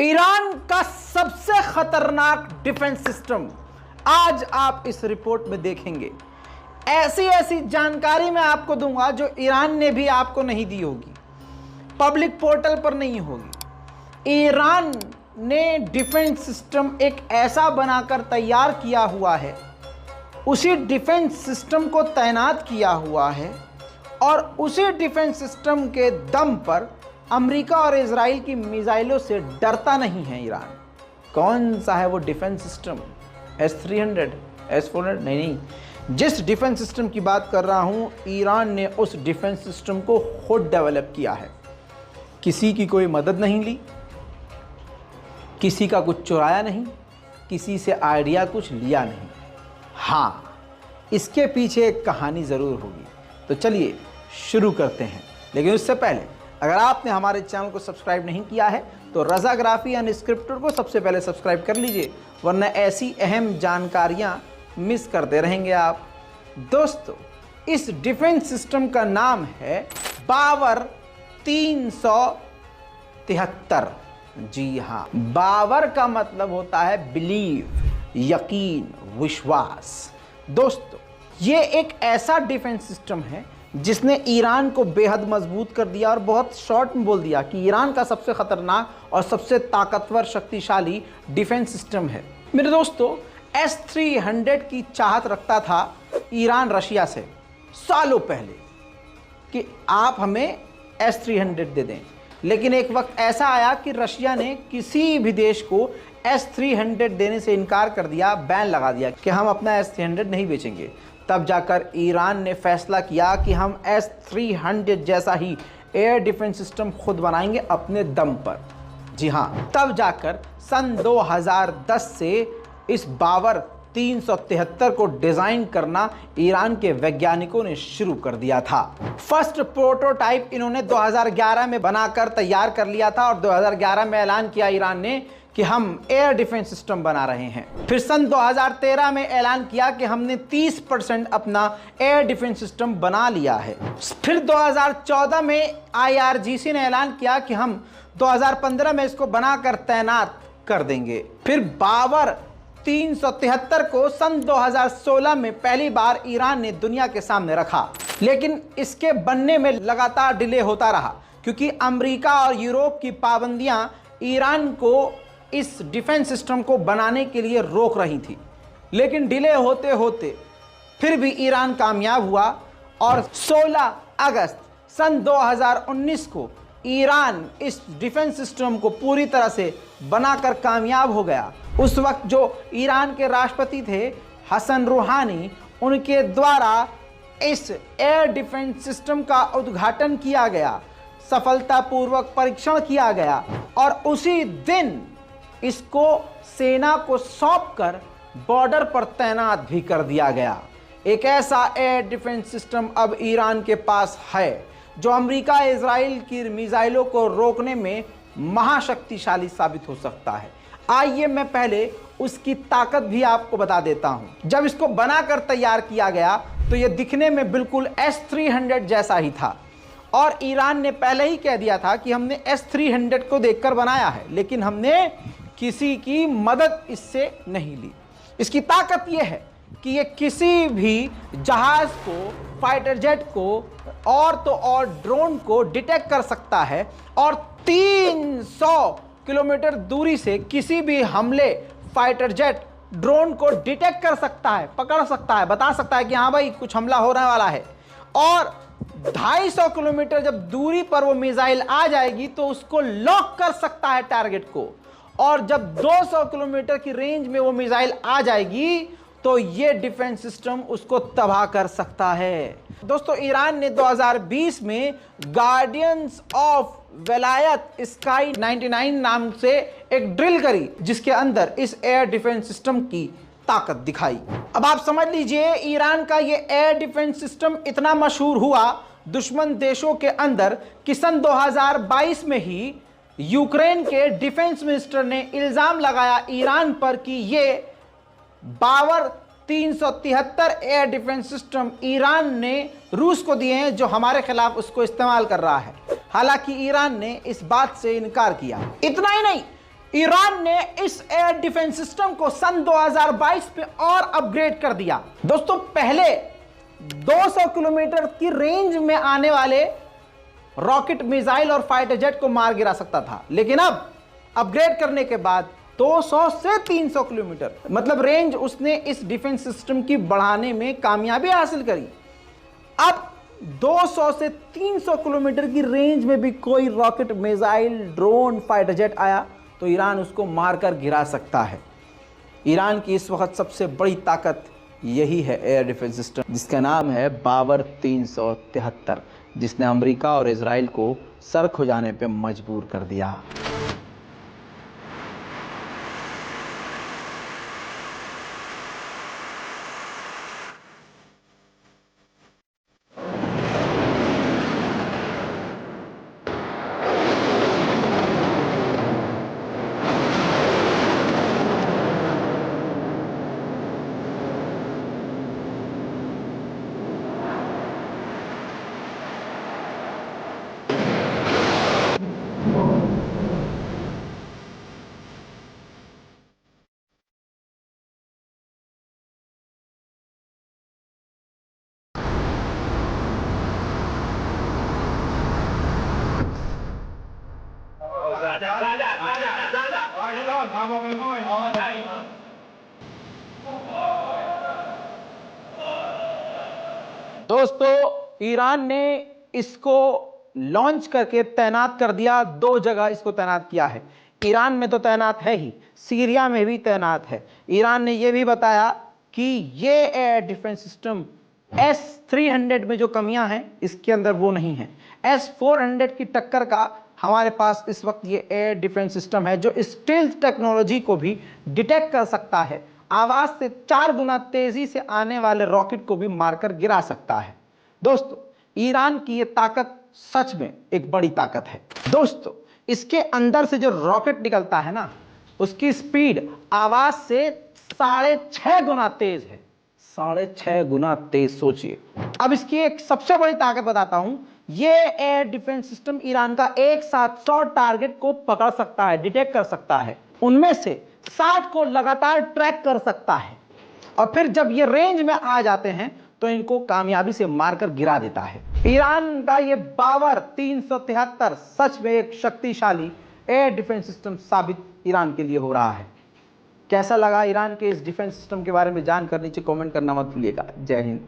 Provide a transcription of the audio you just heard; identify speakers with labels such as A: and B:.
A: Iran का सबसे खतरनाक डिफेंस सिस्टम आज आप इस रिपोर्ट में देखेंगे। ऐसी ऐसी जानकारी मैं आपको दूंगा जो ईरान ने भी आपको नहीं दी होगी, पब्लिक पोर्टल पर नहीं होगी। ईरान ने डिफेंस सिस्टम एक ऐसा बनाकर तैयार किया हुआ है, उसी डिफेंस सिस्टम को तैनात किया हुआ है और उसी डिफेंस सिस्टम के दम पर अमेरिका और इजराइल की मिसाइलों से डरता नहीं है ईरान। कौन सा है वो डिफेंस सिस्टम? S-300, S-400? नहीं, जिस डिफेंस सिस्टम की बात कर रहा हूं, ईरान ने उस डिफेंस सिस्टम को खुद डेवलप किया है। किसी की कोई मदद नहीं ली, किसी का कुछ चुराया नहीं, किसी से आइडिया कुछ लिया नहीं। हाँ, इसके पीछे एक कहानी ज़रूर होगी। तो चलिए शुरू करते हैं, लेकिन उससे पहले अगर आपने हमारे चैनल को सब्सक्राइब नहीं किया है तो रज़ाग्राफी अनस्क्रिप्टेड को सबसे पहले सब्सक्राइब कर लीजिए, वरना ऐसी अहम जानकारियां मिस करते रहेंगे आप। दोस्तों, इस डिफेंस सिस्टम का नाम है बावर 373। जी हाँ, बावर का मतलब होता है बिलीव, यकीन, विश्वास। दोस्तों, ये एक ऐसा डिफेंस सिस्टम है जिसने ईरान को बेहद मजबूत कर दिया और बहुत शॉर्ट में बोल दिया कि ईरान का सबसे खतरनाक और सबसे ताकतवर शक्तिशाली डिफेंस सिस्टम है। मेरे दोस्तों, S-300 की चाहत रखता था ईरान रशिया से सालों पहले कि आप हमें S-300 दे दें, लेकिन एक वक्त ऐसा आया कि रशिया ने किसी भी देश को S-300 देने से इनकार कर दिया, बैन लगा दिया कि हम अपना S-300 नहीं बेचेंगे। तब जाकर ईरान ने फैसला किया कि हम S-300 जैसा ही एयर डिफेंस सिस्टम खुद बनाएंगे अपने दम पर। जी हाँ, तब जाकर सन 2010 से इस बावर 373 को डिज़ाइन करना ईरान के वैज्ञानिकों ने शुरू कर दिया था। फर्स्ट प्रोटोटाइप इन्होंने 2011 में बनाकर तैयार कर लिया था और 2011 में ऐलान किया ईरान ने कि हम एयर डिफेंस सिस्टम बना रहे हैं। फिर सन 2013 में ऐलान किया कि हमने 30% अपना एयर डिफेंस सिस्टम बना लिया है। फिर 2014 में IRGC ने ऐलान किया कि हम 2015 में इसको बनाकर तैनात कर देंगे। फिर बावर 373 को सन 2016 में पहली बार ईरान ने दुनिया के सामने रखा, लेकिन इसके बनने में लगातार डिले होता रहा क्योंकि अमेरिका और यूरोप की पाबंदियां ईरान को इस डिफेंस सिस्टम को बनाने के लिए रोक रही थी। लेकिन डिले होते होते फिर भी ईरान कामयाब हुआ और 16 अगस्त सन 2019 को ईरान इस डिफेंस सिस्टम को पूरी तरह से बनाकर कामयाब हो गया। उस वक्त जो ईरान के राष्ट्रपति थे हसन रूहानी, उनके द्वारा इस एयर डिफेंस सिस्टम का उद्घाटन किया गया, सफलतापूर्वक परीक्षण किया गया और उसी दिन इसको सेना को सौंपकर बॉर्डर पर तैनात भी कर दिया गया। एक ऐसा एयर डिफेंस सिस्टम अब ईरान के पास है जो अमेरिका इजराइल की मिसाइलों को रोकने में महाशक्तिशाली साबित हो सकता है। आइए मैं पहले उसकी ताकत भी आपको बता देता हूं। जब इसको बनाकर तैयार किया गया तो यह दिखने में बिल्कुल S-300 जैसा ही था और ईरान ने पहले ही कह दिया था कि हमने S-300 को देखकर बनाया है, लेकिन हमने किसी की मदद इससे नहीं ली। इसकी ताकत यह है कि ये किसी भी जहाज को, फाइटर जेट को और तो और ड्रोन को डिटेक्ट कर सकता है और 300 किलोमीटर दूरी से किसी भी हमले फाइटर जेट ड्रोन को डिटेक्ट कर सकता है, पकड़ सकता है, बता सकता है कि हाँ भाई कुछ हमला होने वाला है। और 250 किलोमीटर जब दूरी पर वो मिसाइल आ जाएगी तो उसको लॉक कर सकता है टारगेट को, और जब 200 किलोमीटर की रेंज में वो मिसाइल आ जाएगी तो ये डिफेंस सिस्टम उसको तबाह कर सकता है। दोस्तों, ईरान ने 2020 में गार्डियंस ऑफ वेलायत स्काई 99 नाम से एक ड्रिल करी जिसके अंदर इस एयर डिफेंस सिस्टम की ताकत दिखाई। अब आप समझ लीजिए, ईरान का ये एयर डिफेंस सिस्टम इतना मशहूर हुआ दुश्मन देशों के अंदर कि सन 2022 में ही यूक्रेन के डिफेंस मिनिस्टर ने इल्जाम लगाया ईरान पर कि ये बावर 373 एयर डिफेंस सिस्टम ईरान ने रूस को दिए हैं जो हमारे खिलाफ उसको इस्तेमाल कर रहा है। हालांकि ईरान ने इस बात से इनकार किया। इतना ही नहीं, ईरान ने इस एयर डिफेंस सिस्टम को सन 2022 में और अपग्रेड कर दिया। दोस्तों, पहले 200 किलोमीटर की रेंज में आने वाले रॉकेट, मिसाइल और फाइटर जेट को मार गिरा सकता था, लेकिन अब अपग्रेड करने के बाद 200 से 300 किलोमीटर मतलब रेंज उसने इस डिफेंस सिस्टम की बढ़ाने में कामयाबी हासिल करी। अब 200 से 300 किलोमीटर की रेंज में भी कोई rocket, missile, drone, fighter jet आया तो ईरान उसको मारकर गिरा सकता है। ईरान की इस वक्त सबसे बड़ी ताकत यही है एयर डिफेंस सिस्टम, जिसका नाम है बाबर 373, जिसने अमेरिका और इजराइल को सर खुजाने पे मजबूर कर दिया। दोस्तों, ईरान ने इसको लॉन्च करके तैनात कर दिया। 2 जगह इसको तैनात किया है। ईरान में तो तैनात है ही, सीरिया में भी तैनात है। ईरान ने यह भी बताया कि ये एयर डिफेंस सिस्टम S-300 में जो कमियां हैं इसके अंदर वो नहीं है। S-400 की टक्कर का हमारे पास इस वक्त ये एयर डिफेंस सिस्टम है जो स्टील्थ टेक्नोलॉजी को भी डिटेक्ट कर सकता है। आवाज से 4 गुना तेजी से आने वाले रॉकेट को भी मारकर गिरा सकता है। दोस्तों, ईरान की ये ताकत सच में एक बड़ी ताकत है। दोस्तों, इसके अंदर से जो रॉकेट निकलता है ना, उसकी स्पीड आवाज से 6.5 गुना तेज है। 6.5 गुना तेज, सोचिए। अब इसकी एक सबसे बड़ी ताकत बताता हूं। ये एयर डिफेंस सिस्टम ईरान का एक साथ 100 टारगेट को पकड़ सकता है, डिटेक्ट कर सकता है। उनमें से 60 को लगातार ट्रैक कर सकता है और फिर जब ये रेंज में आ जाते हैं तो इनको कामयाबी से मारकर गिरा देता है। ईरान का ये बाबर 373 सच में एक शक्तिशाली एयर डिफेंस सिस्टम साबित ईरान के लिए हो रहा है। कैसा लगा ईरान के इस डिफेंस सिस्टम के बारे में जानकर नीचे कमेंट करना मत भूलिएगा। जय हिंद।